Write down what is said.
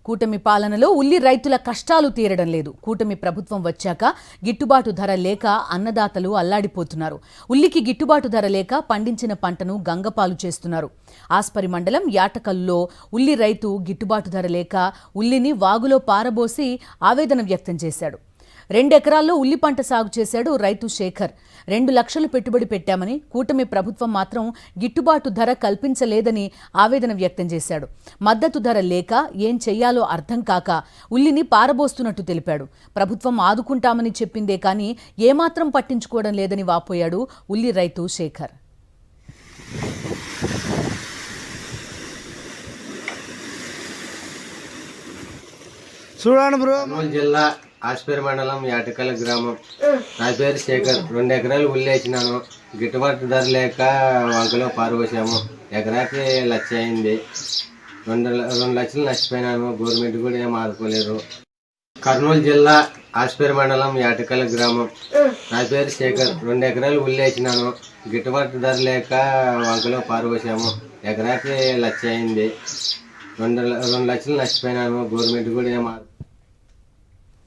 కూటమి పాలనలో ఉల్లి రైతుల కష్టాలు తీరడం లేదు. కూటమి ప్రభుత్వం వచ్చాక గిట్టుబాటు ధర లేక అన్నదాతలు అల్లాడిపోతున్నారు. ఉల్లికి గిట్టుబాటు ధర లేక పండించిన పంటను గంగపాలు చేస్తున్నారు. ఆస్పరి మండలం యాటకల్లో ఉల్లి రైతు గిట్టుబాటు ధర లేక ఉల్లిని వాగులో పారబోసి ఆవేదన వ్యక్తం చేశాడు. 2 ఎకరాల్లో ఉల్లి పంట సాగు చేశాడు రైతు శేఖర్. 2 లక్షలు పెట్టుబడి పెట్టామని, కూటమి ప్రభుత్వం మాత్రం గిట్టుబాటు ధర కల్పించలేదని ఆవేదన వ్యక్తం చేశాడు. మద్దతు ధర లేక ఏం చెయ్యాలో అర్థం కాక ఉల్లిని పారబోస్తున్నట్టు తెలిపాడు. ప్రభుత్వం ఆదుకుంటామని చెప్పిందే కానీ ఏమాత్రం పట్టించుకోవడం లేదని వాపోయాడు ఉల్లి రైతు శేఖర్. చూడండి బ్రో, జిల్లా ఆస్పేరు మండలం యాటకల గ్రామం. నా పేరు శేఖర్. 2 ఎకరాలు ఉల్లి వేసినాను. గిట్టుబాటు ధర లేక వంకలో పారబోసాము. ఎకరాకి 1 లక్ష అయింది. 2 లక్షలు నష్టపోయినాను. గవర్నమెంట్ కూడా ఏం ఆదుకోలేదు. కర్నూలు జిల్లా ఆస్పేరు మండలం యాటకల గ్రామం. నా పేరు శేఖర్. 2 ఎకరాలు ఉల్లి వేసినాను. గిట్టుబాటు ధర లేక వంకలో పారబోసాము. ఎకరాకి 1 లక్ష అయింది. 2 లక్షలు నష్టపోయినాను. గవర్నమెంట్ కూడా ఏం